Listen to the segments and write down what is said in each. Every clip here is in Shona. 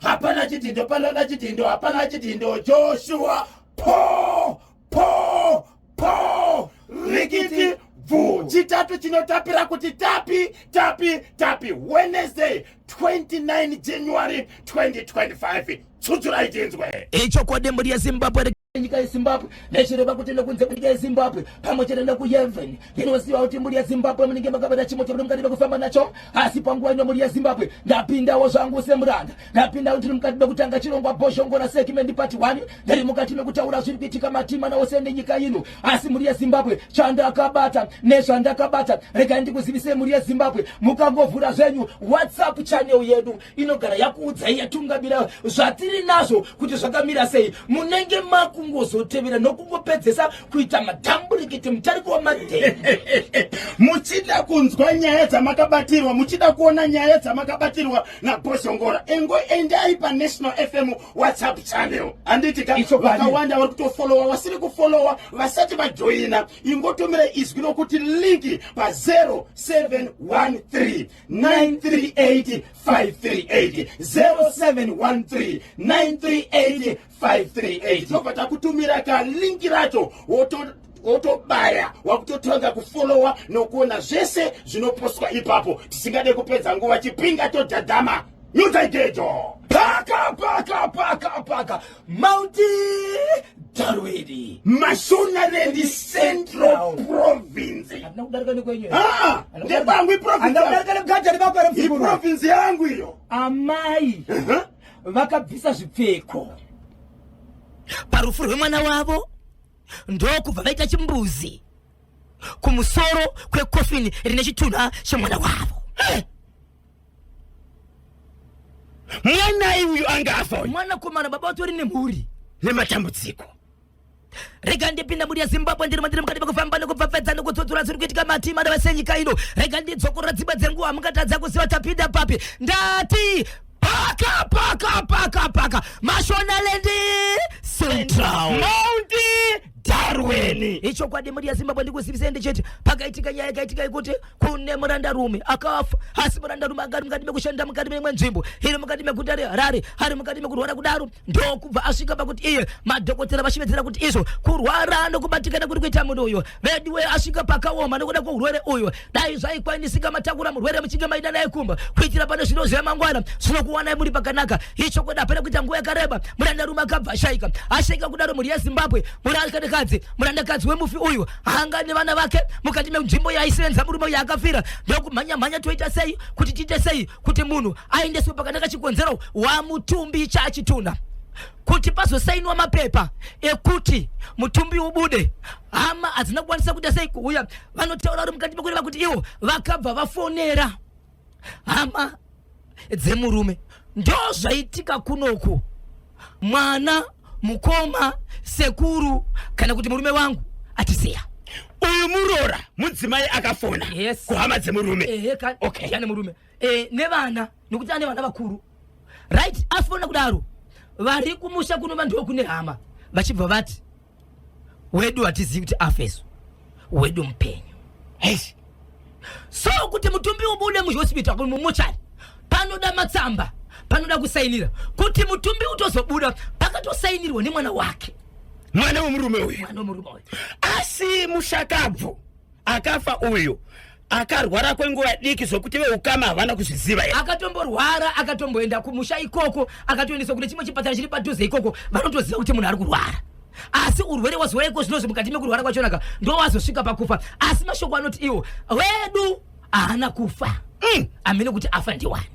hapana chitindo, panana chitindo, hapana chitindo. Joshua po rikiti vu. Chitatu chinotapira kuti tapi. Wednesday 29 January 2025. Tsutsura itinzwe. Echo kwa dembo ya Zimbabwe. Nyika ya Zimbabwe nechireva kuti nekunze kunyika ya Zimbabwe pamwe chete nekuyeven ndinoziva kuti muri ya Zimbabwe munenge makabata chimo chiri mukati mekufamba nacho. Asi panguva ino muri ya Zimbabwe ndapindawo zvangu semuranda, ndapindawo ndiri mukati mekutanga chirongwa Boshongora segment part 1 ndiri mukati mekutaura zviri kuitika matima nawo sende nyika ino. Asi muri ya Zimbabwe chandakabata nezvandakabata, regai ndikuzivise muri ya Zimbabwe mukangovhura zvenyu WhatsApp channel yedu inogara yakuudzai yatungamira zvatiri nazvo kuti zvakamira sei. Munenge kungozotevera nokungopedzesa kuita madhamburikiti mutariko wamadheni. Muchida kunzwa nyaya dzamakabatirwa, muchida kuona nyaya dzamakabatirwa naBoshongora, engo endai pa National FM WhatsApp channel. Anditi vakawanda vari kutofollowa, vasiri kufollowa vasati vajoina, ingotomera izwi rokuti linki pa 0713 938 538 0713 938 538. Takutumira ka linki racho wotobaya wakutotonga kufollowa nokuona zvese zvinopostwa ipapo. Tisingade kupedza nguva chipinga todhadhama. Nyuta ikejo paka Mount Darwin Mashonaland Central Province. Ndebangwi province yangu iyo. Amai vakabvisa zvipfeko parufu rwemwana wavo ndokubva vaita chimbuzi kumusoro kwekofini rine chitunha chemwana wavo. Mwana uyu angafa. Mwana komana baba vatori nemhuri nematambudziko. Rega ndipinda muri ya Zimbabwe ndiri mukati mekufamba nekupfapfedza nekutsodzora zviri kuitika matima nevasenyika ino. Rega ndidzokorora dzimba dzenguva mukatadza kuziva tapinda papi. Ndati paka Mashonaland Central Mount Darwin. Icho kwa demuri ya Zimbabwe ndikuzivisa ndecheti pakaitika nyaya yakaitika ikuti kune murandarume akafa. Asi murandarume agari mukati mekushanda mukati memwe nzvimbo iri mukati meguta reHarare, ari mukati mekurwara kudaro ndokubva asvika pakuti iye madhokotera vachivedzera kuti izvo kurwara nokubatikana kuri kuita munhu uyo vediwe asvika pakaoma nokuda kweurwere uyo. Dai zvaikwanisika matakura murwere muchinge maida naye kumba kuitira pane zvino zvemangwana zvinokuwanai muri pakanaka. Icho kweda apera kuita nguva yakareba murandarume akabva ashaika. Ashaika kudaro muri ya Zimbabwe murandakadzi wemufi uyu hanga nevana vake mukati menzvimbo yaisenza murume uyu akafira. Ndokumhanya toita sei kuti tiite sei kuti munhu aendeswe pakanaka chikonzero wamutumbi chachitunha, kuti pazosainwa mapepa ekuti mutumbi ubude. Hama hadzina kukwanisa kuita sei kuuya, vanotaura vari mukati mekureva kuti ivo vakabva vafonera hama dzemurume. Ndo zvaitika kunoku. Mwana mukoma sekuru kana kuti murume wangu atisiya. Uyu murora mudzimai akafona kuhama dzemurume. Okay. Yani murume nevana nokuti ane vana vakuru, right? Afona kudaro vari kumusha kuno vanhu vokune hama vachibva vati wedu hatizivi kuti afeso wedu mupenyu. So kuti mutumbi ubude muhospital mumuchari panoda matsamba, panoda kusainira kuti mutumbi utozobuda pakatosainirwa nemwana wake, mwana wemurume uyu. Asi mushakabvu akafa uyu akarwara kwenguva diki zvokuti veukama havana kuzviziva here. Akatomborwara akatomboenda kumusha ikoko akatoendeswa kune chimwe chipatara chiri padhuze ikoko vanotoziva kuti munhu ari kurwara. Asi urwere wazouya iko zvinozvi mukati mekurwara kwachonaka ndo wazosvika pakufa. Asi mashoko anoti iwo wedu haana kufa, amene kuti afa ndiwani.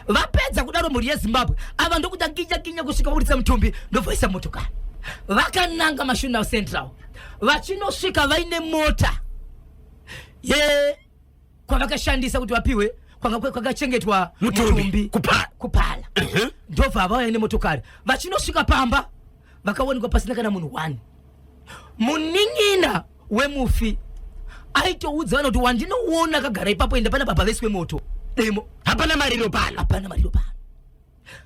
Vapedza kudaro muri yeZimbabwe ava ndokuta kinya kusvika kuritsa mutumbi ndobvaisa motokari vakananga Mashonaland Central. Vachinosvika vaine mota kwavakashandisa kuti vapiwe kwakachengetwa mutumbi kupala. Ndobva vauya nemotokari. Vachinosvika pamba vakaonekwa pasina kana munhu 1. Muning'ina wemufi aitoudza vanhu kuti wandinoona akagara ipapo enda pana baba vesi wemoto demo hapana mariro pano.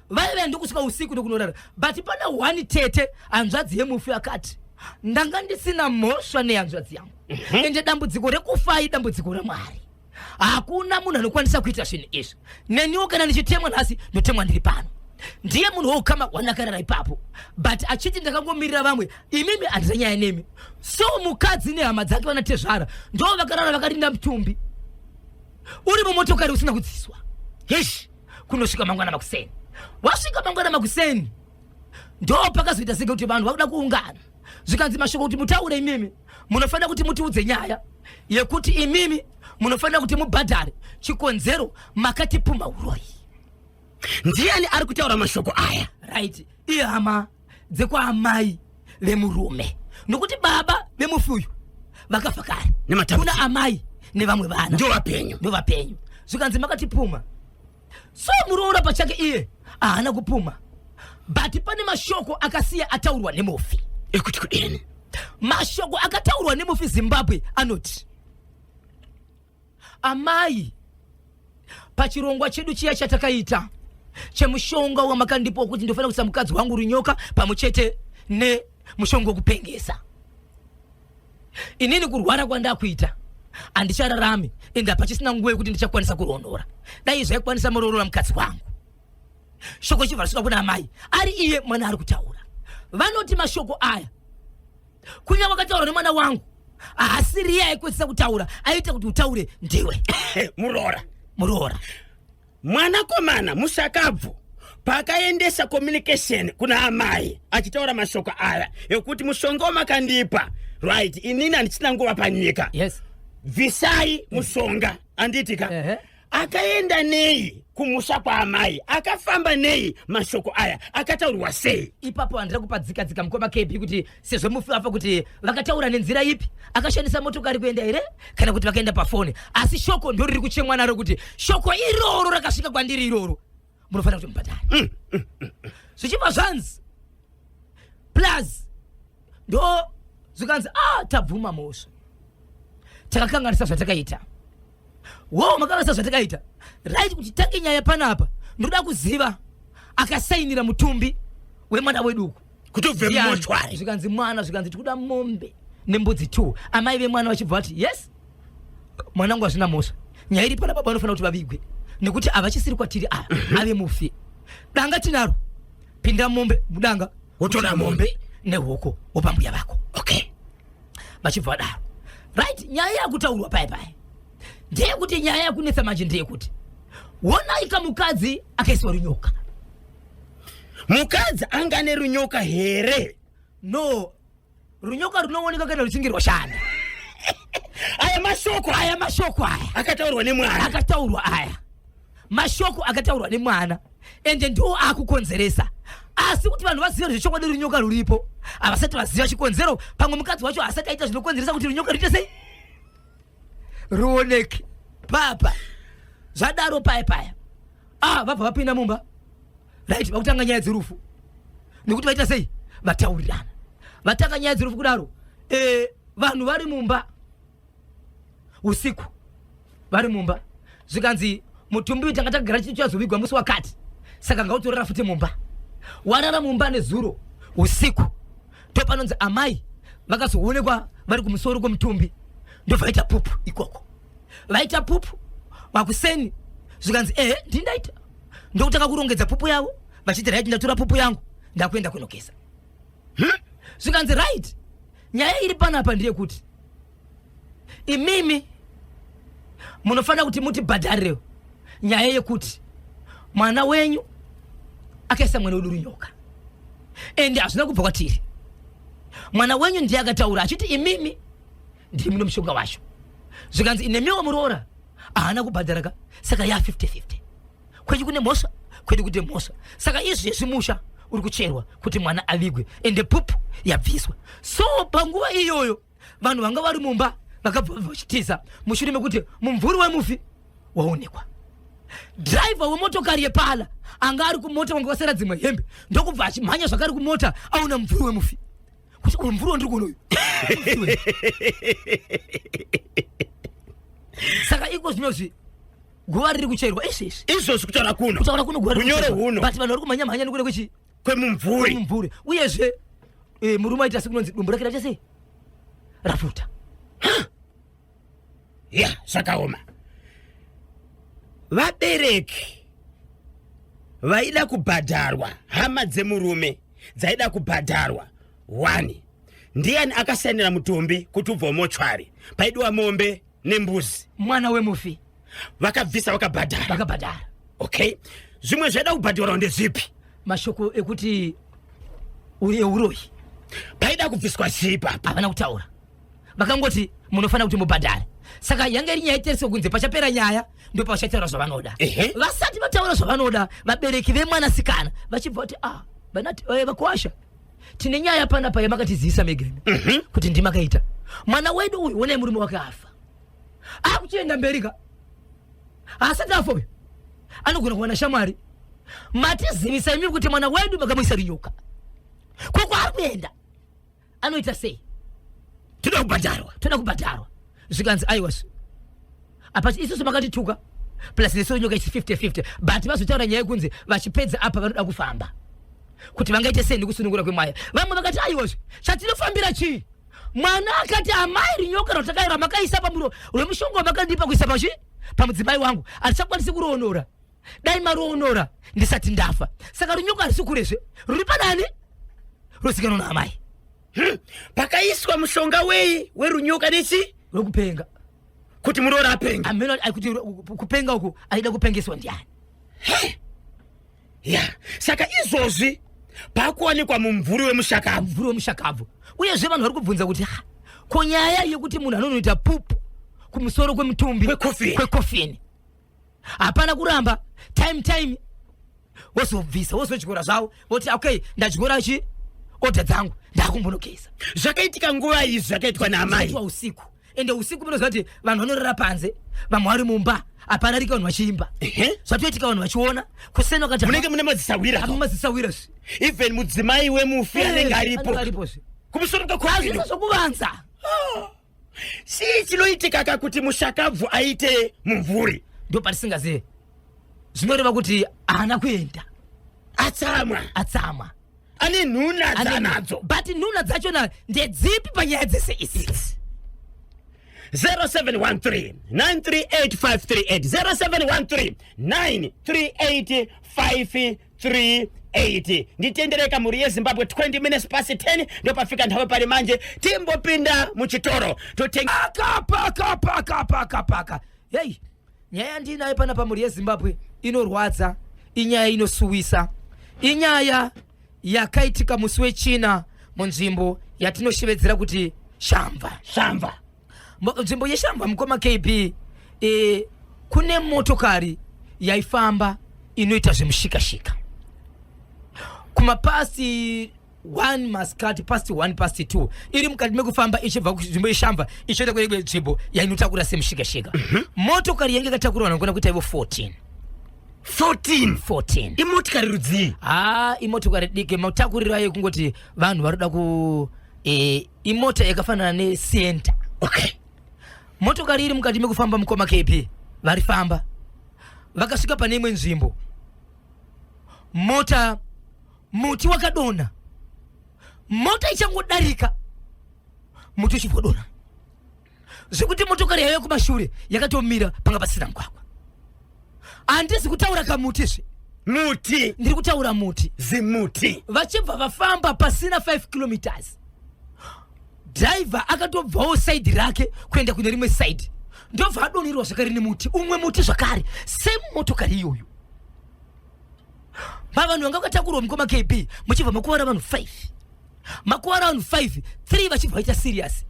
Vaive ndokusvika usiku nokunorara, but pana 1 tete hanzvadzi yemufi akati ndanga ndisina mhosva nehanzvadzi yangu ende dambudziko rekufa idambudziko raMwari. Hakuna munhu anokwanisa kuita zvinhu izvi. Neniwo kana ndichitemwa nhasi ndotemwa ndiri pano. ndiye munhu wokama wanakarara ipapo but achiti ndakangomirira vamwe imimi handizanyaya nemi so mukadzi nehama dzake vanatezvara ndo vakarara vakarinda mutumbi uri mumotokari usina kudziswa yeshi kunosvika mangwana makuseni wasvika mangwana makuseni ndo pakazoita senge kuti vanhu vakuda kuungana zvikanzi mashoko kuti mutaure imimi munofanira kuti mutiudze nyaya yekuti imimi munofanira kuti mubhadhare chikonzero makatipuma uroi. Ndiani ari kutaura mashoko aya? Right, ihama dzekwaamai vemurume nokuti baba vemufuyu vakafa kare kuna amai nevamwe vana ndo vapenyu zvikanzi makatipuma so muroora pachake iye haana kupuma but pane mashoko akasiya ataurwa nemufi ekuti kudini mashoko akataurwa nemufi Zimbabwe anoti amai pachirongwa chedu chiya chatakaita chemushonga wamakandipo kuti ndofana kuisa mukadzi wangu runyoka pamwechete nemushonga wokupengesa inini kurwara kwandakuita handichararami ende hapachisina nguva yekuti ndichakwanisa kuronora dai zvaikwanisa murorora mukadzi wangu shoko chivharisuka kuna amai ari iye mwana ari kutaura vanoti mashoko aya kunya wakataura nemwana wangu haasiri iye aikwesisa kutaura aita kuti utaure ndiwe muroora mwanakomana musakabvu pakaendesa communication kuna amai achitaura mashoko aya ekuti mushonga wamakandipa right inini handisina nguva panyika yes visai mushonga anditika akaenda nei kumusha kwa amai akafamba nei mashoko aya akataurwa sei ipapo handira kupadzika mukoma kepi kuti sezvo mufafa kuti vakataura nenzira ipi akashandisa motokari kuenda here kana kuti vakaenda pafoni asi shoko ndo riri kuchemwa naro kuti shoko iroro rakasvika kwandiri iroro munofanira kuti mubhadhari zvichibva zvanzi plus ndo zvikanzi tabvuma mosva takakanganisa zvatakaita makanganisa zvatakaita right kuti tange nyaya panapa ndoda kuziva akasainira mutumbi wemwana weduku kuti ubve mumochwari zvikanzi mwana zvikanzi tikuda mombe nembudzi 2 amai vemwana vachibva vati yes mwanangu hazvina mosva nyaya iri pana baba anofanira kuti vavigwe nekuti havachisiri kwatiri ave mufi danga tinaro pinda mombe mudanga wotora mombe nehuko wopambuya vako okay vachibva vadaro right nyaya yakutaurwa paipai ndeyekuti nyaya yakunetsa manje ndeyekuti wonaika mukadzi akaisiwa runyoka mukadzi angane runyoka here no runyoka runooneka kana ruchinge rwashanda aya mashoko aya akataurwa nemwana ende ndo akukonzeresa asi kuti vanhu vaziva zvechokwadi runyoka ruripo havasati vaziva chikonzero pamwe mukadzi wacho haasati aita zvinokonzeresa kuti runyoka ruite sei ruoneke papa zvadaro paya vabva vapinda mumba right vakutanga nyaya dzerufu nekuti vaita sei vataurirana vatanga nyaya dzerufu kudaro vanhu vari mumba usiku vari mumba zvikanzi mutumbi tanga tagara chitu chazovigwa musi wakati saka ngautorera futi mumba warara mumba nezuro usiku topanonzi amai vakazoonekwa vari kumusoro kwemutumbi ndobvaita pupu ikoko vaita pupu makuseni zvikanzi ndindaita ndokutanga kurongedza pupu yavo vachiti right ndatora pupu yangu ndakuenda kunokesa zvikanzi right nyaya iri panapa ndeyekuti imimi munofanira kuti mutibhadharirewo nyaya yekuti mwana wenyu akaisa mwana wedu runyoka ende hazvina kubva kwatiri mwana wenyu ndiye akataura achiti imimi ndiri muno mushonga wacho zvikanzi inemiwo muroora haana kubhadharaka saka ya 50-50 kwedu kune mhosva kwedu kuti mhosva saka izvezvi musha uri kucherwa kuti mwana avigwe ende pupu yabviswa so panguva iyoyo vanhu vanga vari mumba vakabva vachitiza mushure mekuti mumvuri wemufi waonekwa dhiraivha wemotokari yepala anga ari kumota wanga wasera dzimwe hembe ndokubva achimhanya zvakari kumota aona mumvuri wemufi kuti uyu mvuri wandiri kuonoyu saka iko zvinozvi guva riri kucherwa izvozvi kutaura kuno unyore huno but vanhu vari kumhanya nekuda kwechi kwemumvuri uyezve murume aita sekunonzi dumbu rake raita sei rafuta ya zvakaoma vabereki vaida kubhadharwa, hama dzemurume dzaida kubhadharwa 1. Ndiani akasanira mutumbi kuti ubva mochwari paidiwa mombe nembuzi, mwana wemufi vakabvisa vakabhadhara. Okay, zvimwe zvaida kubhadharwa ndezvipi? Mashoko ekuti uroyi paida kubviswa chii papa? havana kutaura, vakangoti munofana kuti mubhadhare. Saka yanga iri nyaya itereso kunze pachapera nyaya ndo pavachataura zvavanoda. Vasati vataura zvavanoda, vabereki vemwanasikana vachibva kuti vanati vakuwasha tine nyaya panapa yamakatiziisa Megan kuti ndimakaita mwana wedu uyu one murume wake afa akuchienda mberika asati afa uyu anogona kuwana shamwari matizivisa imi kuti mwana wedu makamuisa rinyoka koko ari kuenda anoita sei? Toda kubhadharwa. Zvikanzi aiwas apa isusu makatituka plus neso nyoka isi 50-50 but vazotaura nyaya yekunze vachipedza apa vanoda kufamba kuti vangaite sei nekusunungura kwemwaya. Vamwe vakati aiwas chatinofambira chii? Mwana akati amai rinyoka rotakaira makaisa pamuro remushongo makandipa kuisa pachi pamudzimai wangu arichakwanisi kuroonora. Dai maroonora ndisati ndafa. Saka rinyoka risikurezve ruri padani rosikana naamai. Pakaiswa mushonga wei werunyoka nechi rokupenga kuti murora apenga. Ameno kuti kupenga uku aida kupengeswa ndiani? Saka izvozvi pakuwanikwa mumvuri wemushakabvu. Uyezve vanhu vari kubvunza kuti konyaya yekuti munhu anonoita pupu kumusoro kwemutumbi kwekofini hapana kuramba time wozobvisa wozodyora zvavo voti okay ndadyora chi oda dzangu ndakumbonokeza. Zvakaitika nguva izvi zvakaitwa naamai usiku, ende usiku munoziva kuti vanhu vanorara panze, vamwe vari mumba hapana rika vanhu vachiimba. Zvatoitika vanhu vachiona kusena kati munenge mune madzisawira even mudzimai wemufi anenge aripo kumusoro kwekofini zvokuvanza. Chii chinoitika kuti mushakabvu aite mumvuri? Ndo patisingazive zvinoreva kuti haana kuenda, atsamwa ane nhuna dzanadzo, but nhuna dzachona ndedzipi panyaya dzese idzi? 0713 938 538 0713 nditendereka muri yeZimbabwe 20 minutes past 10 ndo pafika nthawe pari manje timbopinda muchitoro totenga paka. Hey, nyaya ndinayo pana pamuri yeZimbabwe inorwadza, inyaya inosuwisa, inyaya yakaitika musi wechina munzvimbo yatinoshevedzera kuti Shamva. Nzvimbo yeShamva mukoma KB kune motokari yaifamba inoita zvemushikashika kumapasi 1 masikati past 1 past 2 iri mukati mekufamba ichibva kunzvimbo yeShamva ichienda kune nzvimbo yainotakura semushikashika. Motokari yange yakatakurwa vanogona kuita ivo 14. Imotokari rudzii? Imotokari diki. Matakuriro ayo kungoti vanhu varoda ku imota yakafanana nesenta. Okay. Motokari iri mukati mekufamba mukoma KP varifamba vakasvika pane imwe nzvimbo, muti wakadona, mota ichangodarika muti uchibvodona zvekuti motokari yayo kumashure yakatomira panga pasina mugwagwa. Handisi kutaura kamutizve, muti ndiri kutaura muti zimuti. Vachibva vafamba pasina 5 kilometers, driver akatobvawo side rake kuenda kune rimwe side ndobva adonirwa zvakare nemuti, umwe muti zvakare same motokari iyoyo. Vanhu vanga vakatakurwa mukoma KB muchibva makuwara vanhu 5, 3 vachibva vaita serious,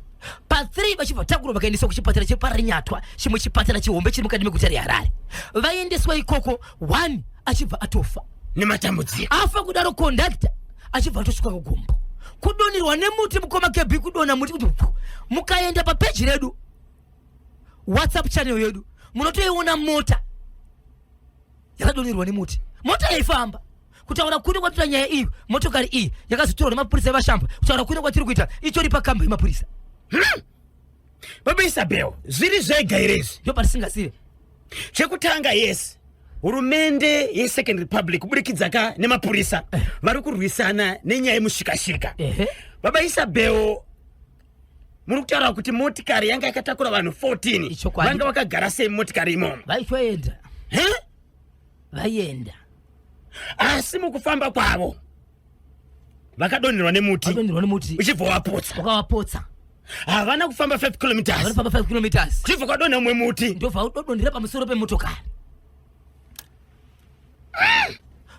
pa3 vachibva takurwa vakaendeswa kuchipatara chePararinyatwa, chimwe chipatara chihombe chiri mukati meguta reHarare. Vaendeswa ikoko, 1 achibva atofa nematambudziko, afa kudaro conductor achibva atosvika kugombo, kudonirwa nemuti mukoma KB, kudona muti kuti mukaenda papeji redu WhatsApp channel yedu munotoiona mota yakadonirwa nemuti, mota yaifamba kutaura kune kwatira nyaya iyo. Motokari iyi yakazotorwa nemapurisa evaShamva kutaura kune kwatiri kuita ichori pakamba yemapurisa. Baba Isabel, zviri zvega here izvi? Ndo patisingazive. Chekutanga yes, hurumende yeSecond Republic kuburikidza nemapurisa vari kurwisana nenyaya yemushikashika. Baba Isabel, muri kutaura kuti motikari yanga yakatakura vanhu 14 vanga vakagara sei motikari imomo? Vaienda asi mukufamba kwavo vakadonherwa nemuti uchibva wakawapotsa havana kufamba 5 kilometers vanofamba 5 kilometers uchibva kwadonha mumwe muti ndobva udodondera pamusoro pemotokari.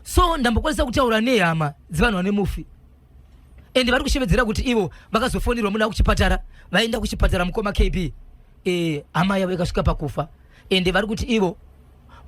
So ndambokwanisa kutaura nehama dzevanhu vane mufi ende vari kushevedzera kuti ivo vakazofonirwa muna kuchipatara vaenda kuchipatara mukoma KB hama yavo ikasvika pakufa ende vari kuti ivo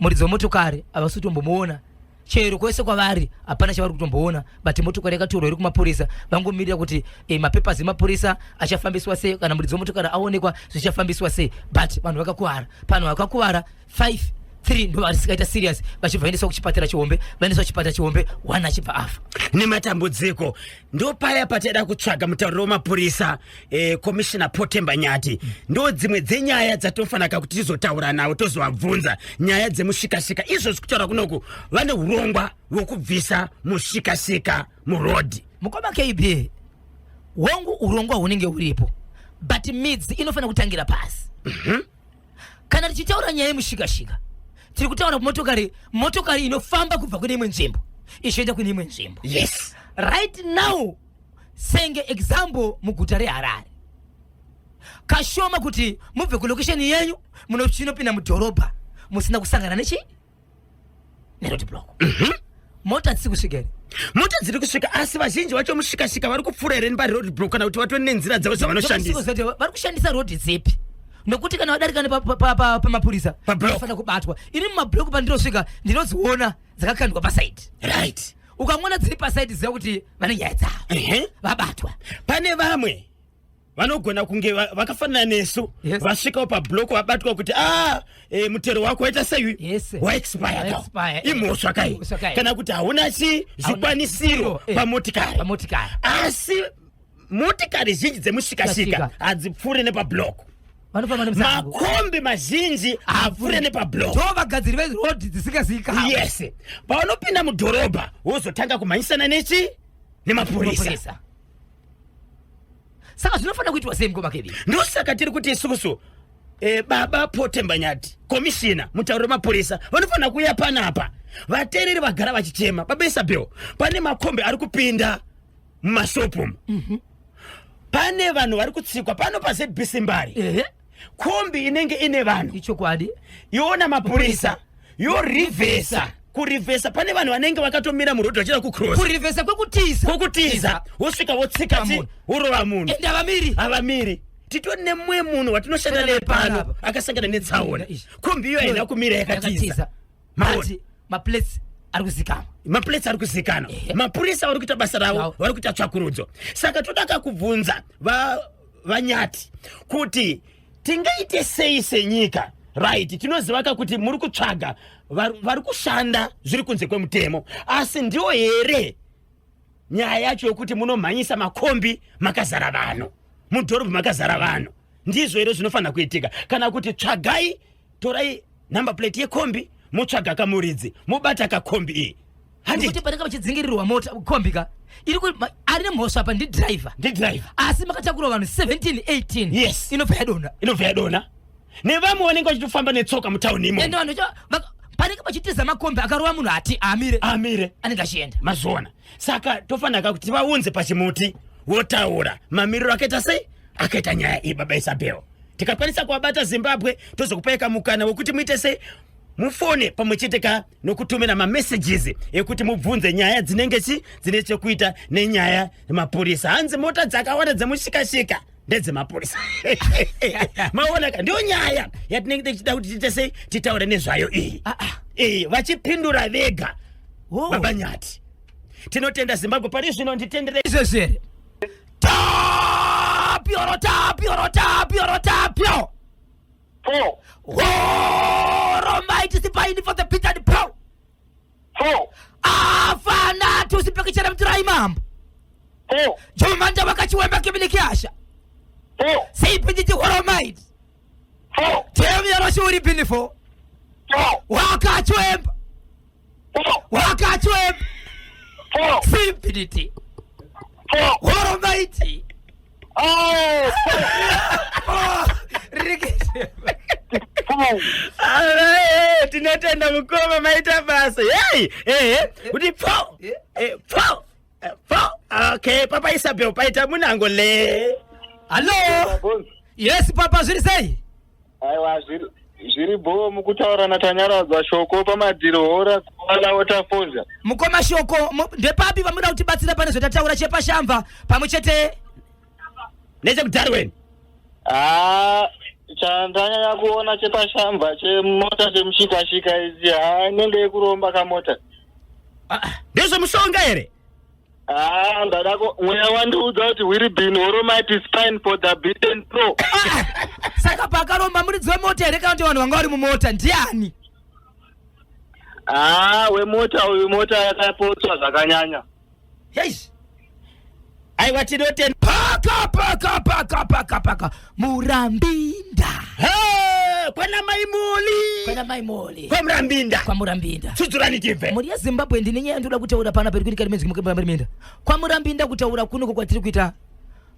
muridzi wemotokari havasi kutombomuona chero kwese kwavari hapana chavari kutomboona but motokari yakatorwa iri kumapurisa vangomirira kuti mapepas emapurisa achafambiswa sei kana muridzi wemotokari aonekwa zvichafambiswa sei but vanhu vakakuvara panhu vakakuvara 3 ndo varisikaita serious vachibva vaendeswa kuchipatara chihombe vaendeswa kuchipatara chihombe 1 achibva afa nematambudziko. ndo paya pataida kutsvaga mutauriro wemapurisa komishina Potemba Nyati ndo dzimwe dzenyaya dzatofanaka kuti tizotaura nawo tozovabvunza nyaya dzemushikashika izvozvi kutaura kunoku vane urongwa hwekubvisa mushikashika murodhi. mukoma KB hongu urongwa hunenge huripo but midzi inofanira kutangira pasi. Kana tichitaura nyaya yemushikashika tiri kutaura motokari inofamba kubva kune imwe nzvimbo ichienda kune imwe nzvimbo. Yes. Right now senge example muguta reHarare kashoma kuti mubve kulocation yenyu munopinda mudhorobha musina kusangana neroad block. Mota dziri kusvikere mota dziri kusvika asi vazhinji vacho mushikashika vari kupfuura here neparoad block kana kuti vatone nenzira dzavo dzavanoshandisa. Vari kushandisa road dzipi nokuti kana vadarika pamapurisa vanofana kubatwa. Ini mumablock pandinosvika ndinodziona dzakakandwa pasaidi. Right. Ukamona dziri pasaidi ziva kuti vane nyaya dzavo vabatwa. Pane vamwe vanogona kunge vakafanana nesu vasvikawo pablock vabatwa kuti mutero wako waita sei waexpire imhosva kai kana kuti hauna zvikwanisiro pamotikari asi motikari zhinji dzemushikashika hadzipfuure nepablock. Makombi mazhinji hapfuure nepablock. Vagadziri verodi dzisingazivikanwa. Yes. Paunopinda mudhorobha wozotanga kumhanyisana nemapurisa. Saka zvinofanira kuitwa sei mukoma KB? Ndosaka tiri kuti isusu baba Potemba Nyati komishina mutauro wemapurisa vanofanira kuuya panapa vateereri vagara vachichema baba Isabel pane makombi ari kupinda mumashopu pane vanhu vari kutsikwa pano paZBC Mbari kombi inenge ine vanhu ichokwadi yoona mapurisa yorivhesa kurivhesa pane vanhu vanenge vakatomira murodhi vachida kucross kurivhesa kwekutiza wosvika wotsika urova munhu ende havamiri titori nemumwe munhu watinoshanda naye pano akasangana netsaona kombi iyo haina kumira yakatiza mapulesi ari kuzikanwa mapurisa vari kuita basa ravo vari kuita tsvakurudzo. Saka todaka kubvunza vanyati kuti tingaite sei senyika right tinozivaka kuti muri kutsvaga vari kushanda zviri kunze kwemutemo asi ndiwo here nyaya yacho yokuti munomhanyisa makombi makazara vanhu mudhorobha makazara vanhu ndizvo here zvinofanira kuitika kana kuti tsvagai torai number plate yekombi mutsvaga kamuridzi mubata kakombi iyi kuti panenge vachidzingirirwa mota kombika ari nemhosva apa ndidriver asi makatakura vanhu 17-18 yes inobva yadona nevamwe vanenge vachitofamba netsoka mutauni imo ende vanhu panenge vachitiza makombi akarova munhu ati amire anenge achienda mazona. Saka tofanira kuti vaunze pachimuti votaura mamiriro akaita sei akaita nyaya iyi baba Isabel tikakwanisa kuwabata Zimbabwe tozokupaika mukana wekuti muite sei mufone pamwe chete nokutumira mamessages ekuti mubvunze nyaya dzinenge dzine chekuita nenyaya yemapurisa. Hanzi mota dzakawanda dzemushikashika ndedzemapurisa maona ndio nyaya yatinenge tichida kuti tiite sei titaure nezvayo iyi vachipindura vega baba Nyati tinotenda Zimbabwe pari zvino nditendere izvezvere tapio Almighty sipaini for the pit and pow. Afana tusipekechera mtura imambo. Jomanda wakachiwemba kibili asha. Sipindi Almighty. Tell me what you been for. Wakachwemba. Sipindi. Almighty. Rikete. tinotenda mukoma maita basa. Kuti po. Okay, Papa Isabel paita munango le. Hello. Yes, Papa, zviri sei? Aiwa, zviri bo mukutaura natanyaradzwa shoko pamadhiro hora kuvala otafonza. Mukoma shoko ndepapi pamuda kutibatsira pane zvotataura chepashamva pamwe chete nechekudarweni. Chandanyanya kuona chepashamva chemota chemushikashika idzi inenge yekuromba kamota. Ndizvo mushonga here? Ndadako mweya wandiudza kuti will be Oromite is fine for the beaten pro. Saka pakaromba muridzi wemota here kana kuti vanhu vanga vari mumota ndiani? Wemota uyu mota yakapotswa zvakanyanya. Yes. Aiwa tinotenda paka Murambinda. Kwana maimoli. Kwa Murambinda. Tsudzurani tibve. Muri yeZimbabwe ndine nyaya ndoda kutaura pana pari kunika rimwe zimukemba Murambinda. Kwa Murambinda kutaura kuno kwatiri kuita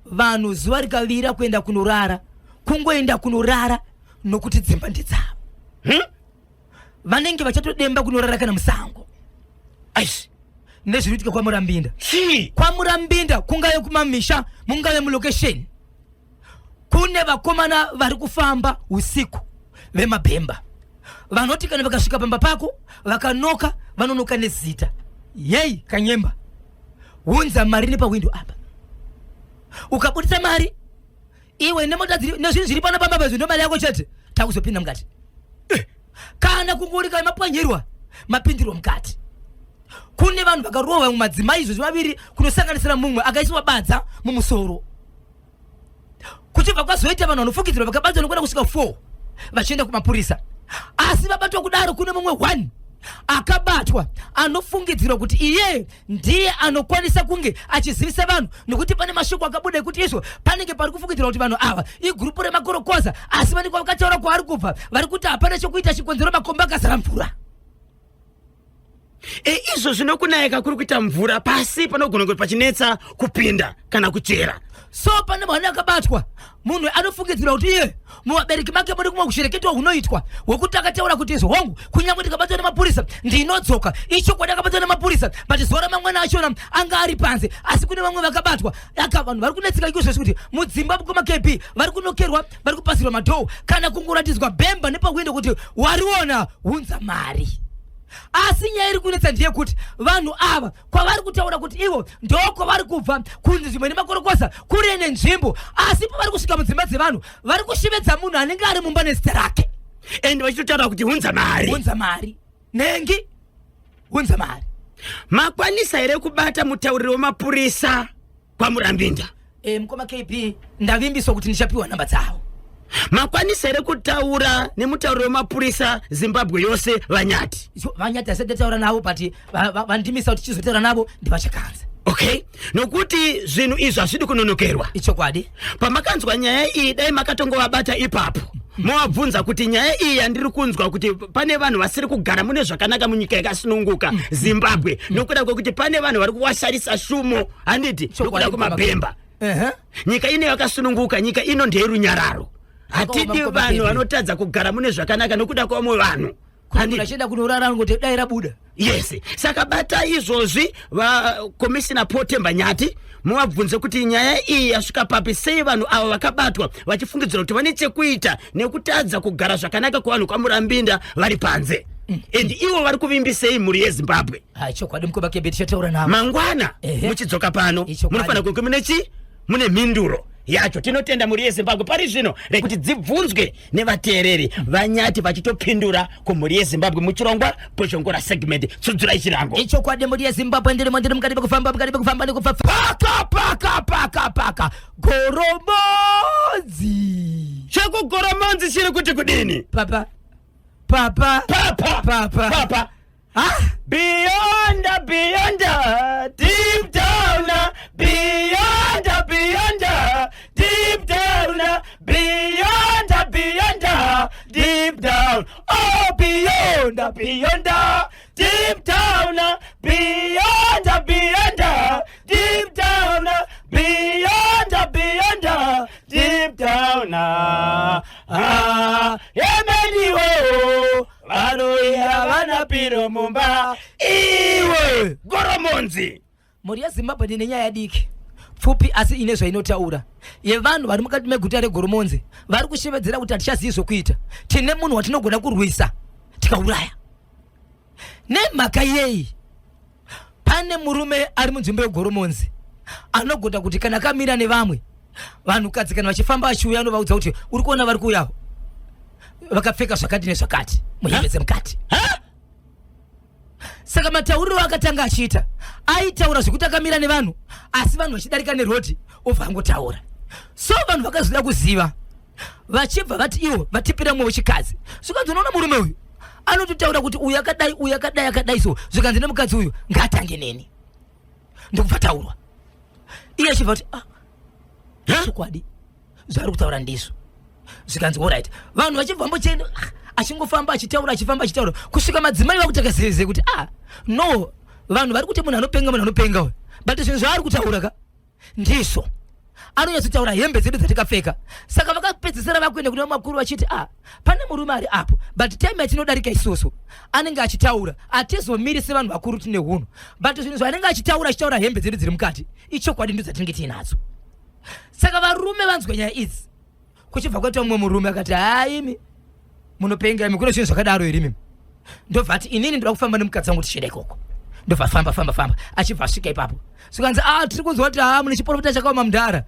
vanhu zuva rikavira kuenda kunorara. Kungoenda kunorara nokuti dzimba ndedzavo. Vanenge vachatodemba kunorara kana musango. Aish. Nezvinoitika kwa Murambinda. Kwa Murambinda kungaye kumamisha, mungaye mulocation. Kune vakomana vari kufamba usiku vemabhemba. Vanoti kana vakasvika pamba pako, vakanoka, vanonoka nezita. Yei kanyemba. Unza mari nepa window apa. Ukabudisa mari, iwe nemota nezvinhu zviri pana pamba pazvo mari yako chete, takuzopinda mukati. Kana kungurika mapwanyirwa, mapindirwa mukati. Kune vanhu vakarova mumadzimai izvo zvivaviri kunosanganisira mumwe akaiswa badza mumusoro. Kuchibva kwazoita vanhu vanofukidzirwa vakabatwa nokwenda kusvika 4 vachienda kumapurisa. Asi vabatwa kudaro kune mumwe 1 akabatwa anofungidzirwa kuti iye ndiye anokwanisa kunge achizivisa vanhu nokuti pane mashoko akabuda ekuti izvo panenge pari kufungidzirwa kuti vanhu ava igrupu remagorokoza asi vanenge vakataura kwaari kubva vari kuti hapana chokuita chikonzero makomba akazara mvura. Izvo zvinokunayika kuri kuita mvura pasi panogona kuti pachinetsa kupinda kana kuchera. So pane mwana akabatwa munhu anofungidzirwa kuti iye muvabereki make muri kumwe kushereketwa hunoitwa wekuti akataura kuti izvo hongu kunyange ndikabatwa nemapurisa ndinodzoka ichokwadi akabatwa nemapurisa but zuva ramangwana achona anga ari panze asi kune vamwe vakabatwa aka vanhu vari kunetseka ikozvo kuti mudzimba kumaKP vari kunokerwa vari kupasirwa madhoo kana kungoratidzwa bhemba nepawindo kuti wariona unza mari. Asi nyaya iri kunetsa ndiye kuti vanhu ava kwavari kutaura kuti ivo ndoko vari kubva kunzi zvimwe nemakorokosa kuri nenzvimbo asi pavari kusvika mudzimba dzevanhu vari kushivedza munhu anenge ari mumba nezita rake ende vachitotaura kuti unza mari nengi unza mari. Makwanisa here kubata mutauriri wemapurisa kwa Murambinda? Mukoma KP ndavimbiswa kuti ndichapiwa namba dzavo. Makwanisa here kutaura nemutauriri wemapurisa Zimbabwe yose Vanyati? Vanyati asati taura navo but vandimisa kuti chizotaura navo ndivachakanza. Okay, nokuti zvinhu izvo hazvidi kunonokerwa. Ichokwadi. Pamakanzwa nyaya iyi dai makatongovabata ipapo. Mwabvunza kuti nyaya iyi yandiri kunzwa kuti pane vanhu vasiri kugara mune zvakanaka munyika yakasununguka Zimbabwe nokuda kwekuti pane vanhu vari kuwasharisa shumo handiti nokuda kwemabhemba. Nyika ino yakasununguka, nyika ino ndeyerunyararo. Hatidi vanhu vanotadza kugara mune zvakanaka nokuda kwamwe vanhu. Handira cheda kunorara ngote dai rabuda. Yes, saka bata izvozvi vakomishina Potemba Nyati muvabvunze kuti nyaya iyi yasvika papi sei vanhu ava vakabatwa vachifungidzira kuti vane chekuita nekutadza kugara zvakanaka kuvanhu kwaMurambinda vari panze. And ivo vari kuvimbisei mhuri yeZimbabwe? Chokwadi mukoma KP tichataura navo. Mangwana muchidzoka pano munofanira kunge mune mhinduro yacho. Tinotenda mhuri yeZimbabwe pari zvino rekuti dzibvunzwe nevateereri Vanyati vachitopindura kumhuri yeZimbabwe muchirongwa Poshongora segment Tsudzura chirango. Ichokwadi mhuri yeZimbabwe ndiri mukati pekufamba nekufa paka Goromonzi. Chekugoromonzi chiri kuti kudini? Papa. Beyond, deep down, beyond, deep down, beyond, deep down, oh beyond, deep down, beyond, deep down, beyond, deep down, mhuri yezimbabwe ndine nyaya yadiki pfupi asi ine zvainotaura yevanhu vari mukati meguta regoromonzi vari kushevedzera kuti hatichazivi zvokuita. Tine munhu watinogona kurwisa tikauraya. Nemhaka yei pane murume ari munzvimbo yegoromonzi anogona kuti kana akamira nevamwe vanhukadzi kana vachifamba achiuya anovaudza kuti uri kuona vari kuuyawo vakapfeka zvakati nezvakati muhembe dzemukati. Saka matauriro akatanga achiita aitaura zvekuti akamira nevanhu asi vanhu vachidarika nerodhi obva angotaura. So vanhu vakazoda kuziva vachibva vati iwo vatipira mumwe wechikadzi. Zvikanzi unoona murume uyu anototaura kuti uyu akadai so zvikanzi nemukadzi uyu ngaatange neni ndokubva taurwa. Iye achibva kuti chokwadi zvari kutaura ndizvo. Zvikanzi alright vanhu vachibva mbochenda achingofamba achitaura kusvika madzimai vakutaka zeze kuti no vanhu vari kuti munhu anopenga uyu but zvinhu zvaari kutaura ka ndizvo anonyatsotaura hembe dzedu dzatikapfeka. Saka vakapedzisira vakuenda kuna makuru vachiti pane murume ari apo but time yatinodarika isusu anenge achitaura atizomiri sevanhu vakuru tine hunhu but zvinhu zvaanenge achitaura hembe dzedu dziri mukati ichokwadi ndo dzatinenge tinadzo. Saka varume vanzwa nyaya idzi kuchibva kwaita mumwe murume akati imi munopenga imi kune zvinhu zvakadaro here mimi. Ndobva ati inini ndoda kufamba nemukadzi wangu tichienda ikoko. Ndobva famba achibva asvika ipapo. Zvikanzi tiri kunzwa kuti mune chiprofita chakaoma mudhara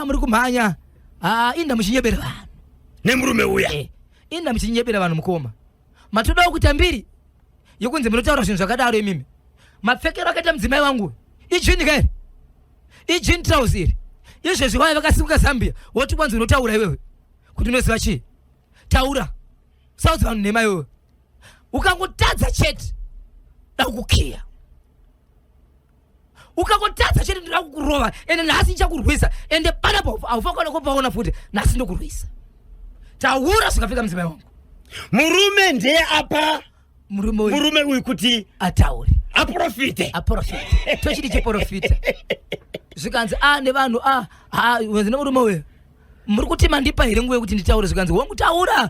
muri kumhanya inda muchinyebera vanhu nemurume uya inda muchinyebera vanhu mukoma matodawo kuti mbiri yokunzi munotaura zvinhu zvakadaro imimi. Mapfekero akaita mudzimai wangu ijini kairi ijini trouser iri izvezvi vaya vakasimuka Zambia woti kwanzi unotaura iwewe kuti unoziva chii taura saudzi vanhu nema iwewe ukangotadza chete dakukiya ukangotadza chete ndoda kukurova ende nhasi ndichakurwisa ende panapo haufanira kupaona futi nhasi ndokurwisa taura zvikapfeka mudzimai wangu. Murume ndiye apa murume uyu kuti ataure aprofite tochiti chiprofita. Zvikanzi nevanhu wenzine murume uyu muri kuti mandipa here nguva yekuti nditaure. Zvikanzi wangu taura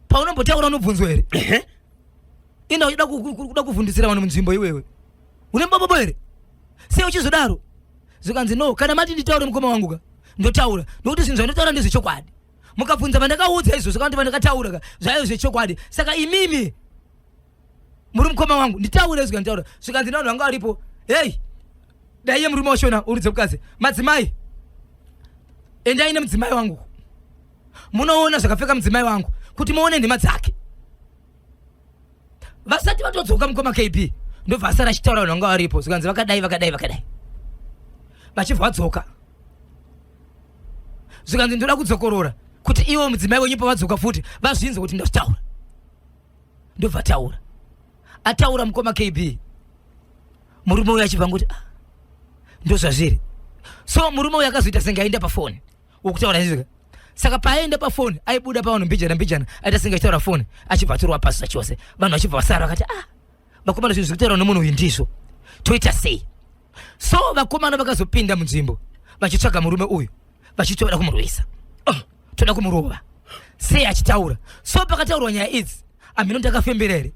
paunombotaura unobvunzwa here ina uchida kuda kuvhundisira vanhu munzvimbo iwewe une mbobobo here sei uchizodaro. Zvikanzi no kana mati nditaure mukoma wangu ka ndotaura nokuti zvinhu zvandinotaura ndezvechokwadi. Mukabvunza vandakaudza izvo zvakandi vandakataura ka zvaiyo zvechokwadi. Saka imimi muri mukoma wangu nditaure zvikanitaura. Zvikanzi navanhu vanga varipo hei daiye murume washona uridze mukadzi madzimai endai nemudzimai wangu munoona zvakapfeka mudzimai wangu kuti muone ndima dzake. Vasati vatodzoka mukoma KB ndobva asara achitaura vanhu vanga varipo. Zvikanzi vakadai vachibva vadzoka. Zvikanzi ndoda kudzokorora kuti iwo mudzimai wenyu pavadzoka futi vazvinze kuti ndazvitaura. Ndobva taura ataura mukoma KB. Murume uyu achibva ngoti ndozvazviri. So murume uyu akazoita senge aenda pafoni wokutaura izvika. Saka paaenda pafoni aibuda pavanhu mbijana aita senge achitaura foni achibva atorwa pasi zvachose. Vanhu vachibva vasara vakati vakomana zvinhu zvekutaura nomunhu uyu ndizvo toita sei. So vakomana vakazopinda munzvimbo vachitsvaga murume uyu vachitoda kumurwisa toda kumurova sei achitaura. So pakataurwa nyaya idzi amino ndakafembera here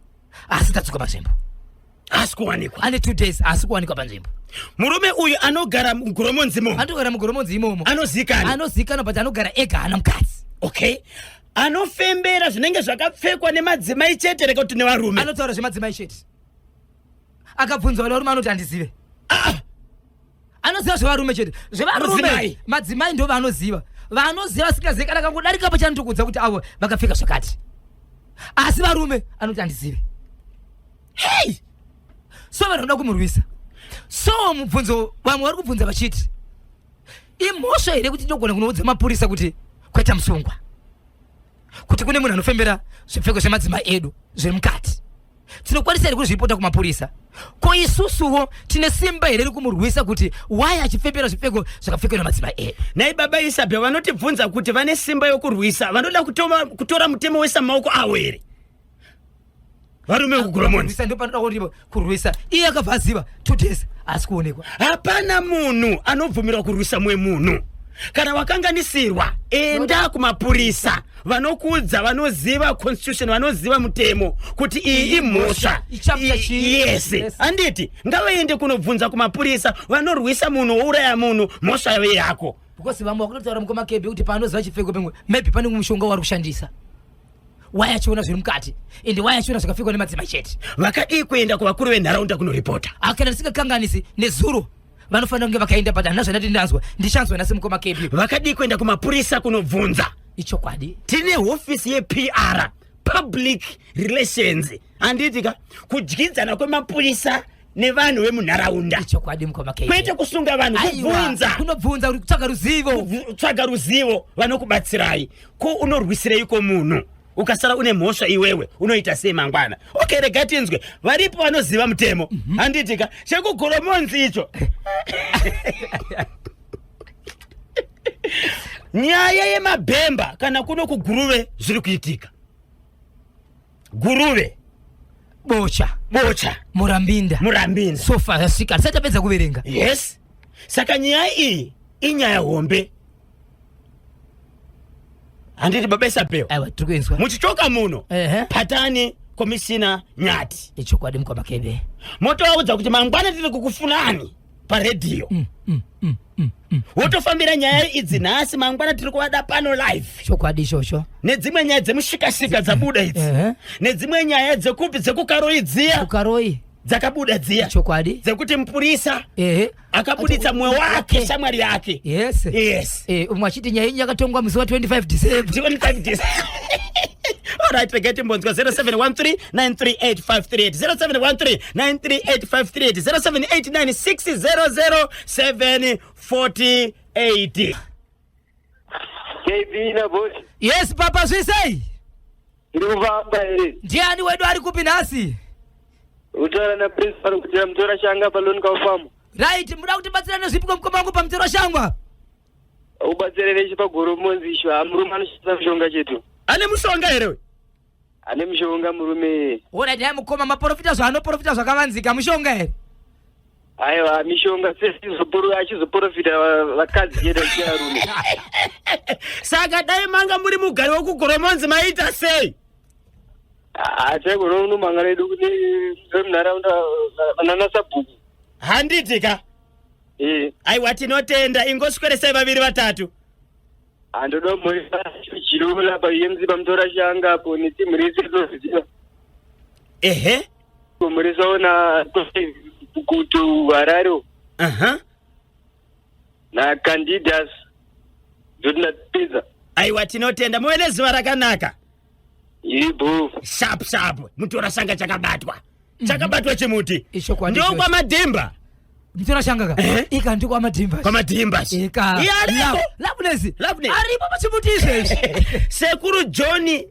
asi tadzoka panzvimbo asi kuwanikwa ane 2 days asi kuwanikwa panzvimbo. Murume uyu anogara mugoromonzi imomo anozikanwa but anogara ega hana mukadzi. Okay, anofembera zvinenge zvakapfekwa nemadzimai chete reka kuti nevarume anotaura zvemadzimai chete. Akabvunzwa varume anoti handizive. Anoziva zvevarume chete zvevarume madzimai ndo vaanoziva vasingazivi kana kangodarikapo chanotokudza kuti avo vakapfeka zvakati asi varume anoti handizive. Hey, so vanhu vanoda kumurwisa. So mubvunzo vamwe vari kubvunza vachiti imhosva here kuti tinogona kunoudza mapurisa kuti kwaita musungwa kuti kune munhu anofembera zvipfeko zvemadzimai edu zviri mukati. Tinokwanisa here kuzviripota kumapurisa ko isusuwo tine simba here rekumurwisa kuti waya achifembera zvipfeko zvakapfekwa nemadzimai edu. nai baba Isabel vanotibvunza kuti vane simba yokurwisa vanoda kutora mutemo wesa maoko avo here varume kugoromonzi ndo panoda kuti kurwisa. Iye akabva aziva 2 days asi kuonekwa hapana munhu anobvumirwa kurwisa mumwe munhu kana wakanganisirwa enda kumapurisa vanokudza vanoziva constitution vanoziva mutemo kuti iyi imhosva. Yes anditi ngavaende kunobvunza kumapurisa vanorwisa munhu wouraya munhu mhosva yave yako. Because vamwe vakutotaura mukoma kebe kuti panoziva chipfeko pemwe maybe pane mushonga wari kushandisa wayachiona zviri mukati ende wayachiona zvakapfekwa nemadzimai chete. Vakadii kuenda kuvakuru venharaunda kunoripota. Kana ndisingakanganisi nezuro vanofanira kunge vakaenda padana zvanati ndanzwa ndichanzwa nasi mukoma kebe. Vakadii kuenda kumapurisa kunobvunza. Ichokwadi tine hofisi yePR public relations anditika kudyidzana kwemapurisa nevanhu vemunharaunda. Ichokwadi mukoma kebe. Kwete kusunga vanhu kubvunza. Kunobvunza uri kutsvaga ruzivo. Tsvaga ruzivo vanokubatsirai. Ko unorwisireiko munhu? Ukasara une mhosva iwewe unoita sei mangwana? Okay rega tinzwe varipo vanoziva mutemo. Handitika chekugoromonzi icho. Nyaya yemabhemba kana kuno kuguruve zviri kuitika. Guruve bocha murambinda sofa yasvika tisatapedza kuverenga. Yes saka nyaya iyi inyaya hombe. Handiti babesa peo. Aiwa tikuenzwa. Muchichoka muno. Patani komishina Nyati. Ichokwadi mukoma kebe. Moto waudza kuti mangwana tiri kukufunani paredio. Wotofambira nyaya idzi nhasi mangwana tiri kuvada pano live. Chokwadi shosho. Nedzimwe nyaya dzemushikashika dzabuda idzi. Nedzimwe nyaya dzekupi dzekukaroi dziya. Kukaroi dzakabuda dziya. Chokwadi dzekuti mupurisa akabuditsa mwe wake shamwari yake. Yes umwe achiti nyaya inyi yakatongwa musi wa 25 December. Alright, we get in bonds 0713-938-538 0713-938-538 0789-600-748. KB na boss. Yes papa swisei. Ndivamba ere. Ndiani wedu ari kupi nasi? Utara na principal kuti mtora shanga baloni ka ufamu. Right, muda kuti batsirana zvipiko mukoma wangu pa mtora shangwa. Ubatsirere chipagoromonzi isho amuruma anoshisa mishonga chetu. Ane mushonga here? Ane mishonga murume. Ora ndiye mukoma maprofita zvanoprofita zvakavanzika mushonga here? Aiwa mishonga achizoprofita vakadzi chete chiarume. Saka dai manga muri mugari wokugoromonzi maita sei? Achagoro manga redu kuti munharaunda vanana sabhuku. Handitika. Aiwa tinotenda ingosweresai vaviri vatatu. Andoda muri chirula pa yenzi pamtora shanga po netimurisi toziva. Kumurisa ona kutu Harare. Na candidates dotna pizza. Aiwa tinotenda muone zuva rakanaka. Ibo sharp mutora shanga chakabatwa. Chakabatwa chimuti. Ndio kwa madimba. Mtora shanga ka. Ika ndiko kwa madimba. Kwa madimba. Ika. Labunezi. Aripo pachimutise. Sekuru Johnny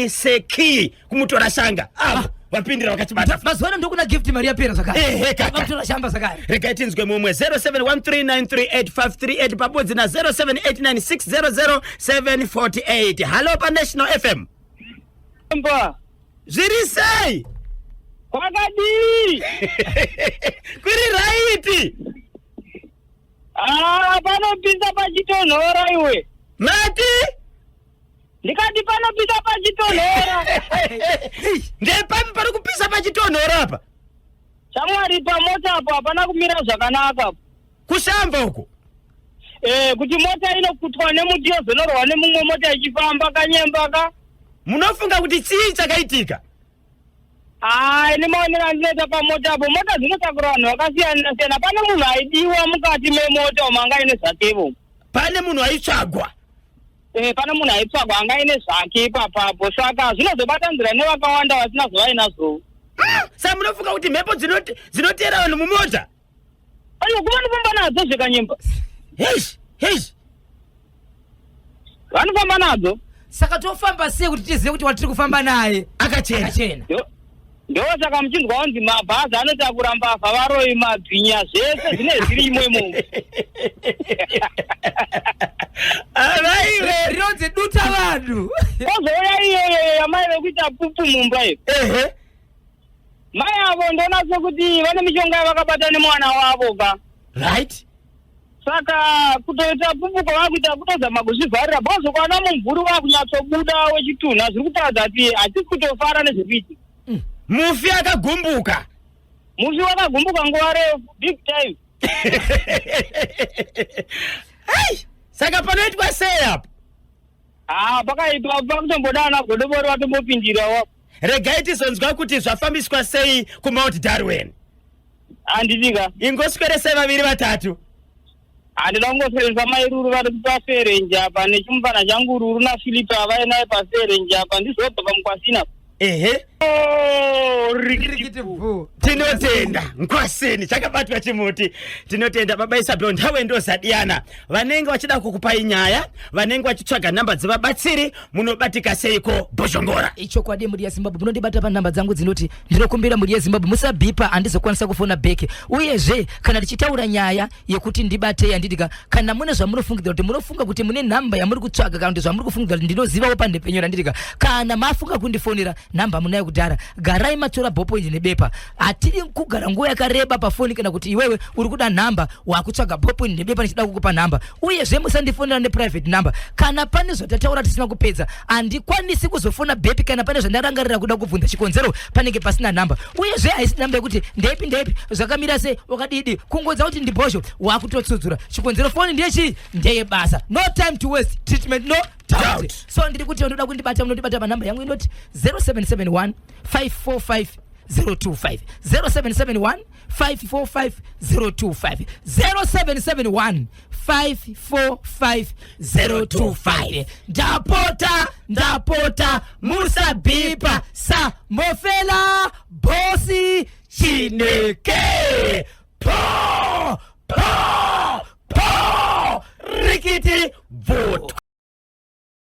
Seki kumutora shanga. Vapindira vakachibata. Mazwana ndokuna gift Maria Pera zakari. Vakutora shamba zakari. Rega tinzwe mumwe 0713-938-538 pabodzi na 0789-600-748. Hello pa National FM. Mba. Zviri sei? Kwakadi. Kuri right. Panopisa pachitonhora iwe. Mati? Ndikati panopisa pachitonhora. Ndepami pari kupisa pachitonhora apa? Shamwari pamota apo hapana kumira zvakanaka. Kushamba uko? Kuti mota inokutwa nemutiyo zonorwa nemumwe mota ichifamba kanyembaka. Munofunga kuti chii chakaitika? Ine maonero andinoita pamota apo mota dzinotakura vanhu vakasiyana-siyana. Pane munhu aidiwa mukati memota umanga ine zvakevo. Pane munhu aitsvagwa? Pane munhu aitsvagwa anga ine zvake ipapapo. Saka zvinozobatanzira nevakawanda vasina zvainazo. Saka munofunga kuti mhepo dzinotera vanhu mumota? Kuva nofamba nadzo zvikanyemba. Vanofamba nadzo. Saka tofamba sei kuti tizive kuti watiri kufamba naye akachena. Ndo saka muchinzwa kunzi mabhazi anotakura mbavha varoi mabhinya zvese zvine zviri imomo. Avaiwe rinonzi duta vanhu. Kozouya iyoyo yamai vekuita pupu mumba iyo. Mai avo ndoona sekuti vane mishonga yavakabata nemwana wavo ka. Right. saka kutoita pumbuko vakuita kutozama kuzvivharira bozo kwana mumvuri wakunyatsobuda wechitunha zviri kutaradza kuti hatisi kutofara nezvekuiti mufi akagumbuka mufi wakagumbuka nguva refu big time. Saka panoitwa sei apo? Pakaitwa pakutombodana godobori watombopindirawo. Regai tizonzwa kuti zvafambiswa sei kuMount Darwin. Handitika. Ingosweresei vaviri vatatu. Handida kungosweresa mairuru vari paferenji apa nechimufana changu ruru naFilipa vainaye paferenji apa ndizobva pamukwasina. Ehe. Rikiti bvu. Tinotenda Nkwasini chakabatwa chimuti. Tinotenda baba Isabel nthawe ndozadiyana. Vanenge vachida kukupai nyaya, vanenge vachitsvaga namba dzevabatsiri, munobatika seiko Bhoshongora. Icho kwadi muri ya Zimbabwe munondibata pa namba dzangu dzinoti ndinokumbira muri ya Zimbabwe musabhipa andizokwanisa kufona beke. Uyezve kana tichitaura nyaya yekuti ndibate yanditika kana mune zvamunofungira kuti munofunga kuti mune namba yamuri kutsvaga kana kuti zvamuri kufungira ndinoziva pande penyu randitika kana mafunga kundifonera namba munayo kudhara garai matora bhopo ine bepa atiri kugara nguva yakareba pafoni kana kuti iwewe uri kuda namba wakutsvaga bhopo ine bepa nichida kukupa namba uyezve musandifonera ne private number kana pane zvotataura tisina kupedza andikwanisi kuzofona bepi kana pane zvandarangarira kuda kubvunza chikonzero panenge pasina namba uyezve haisi namba yekuti ndeipi zvakamira sei wakadidi kungodza kuti ndibhosho wakutotsudzura chikonzero foni ndechi ndeye basa no time to waste treatment no doubt. So ndiri kuti ndoda kundibata munondibata pa namba yangu inoti 0771 545 025 0771 545 025 0771 545 025 ndapota musabipa sa mofela bosi Chineke.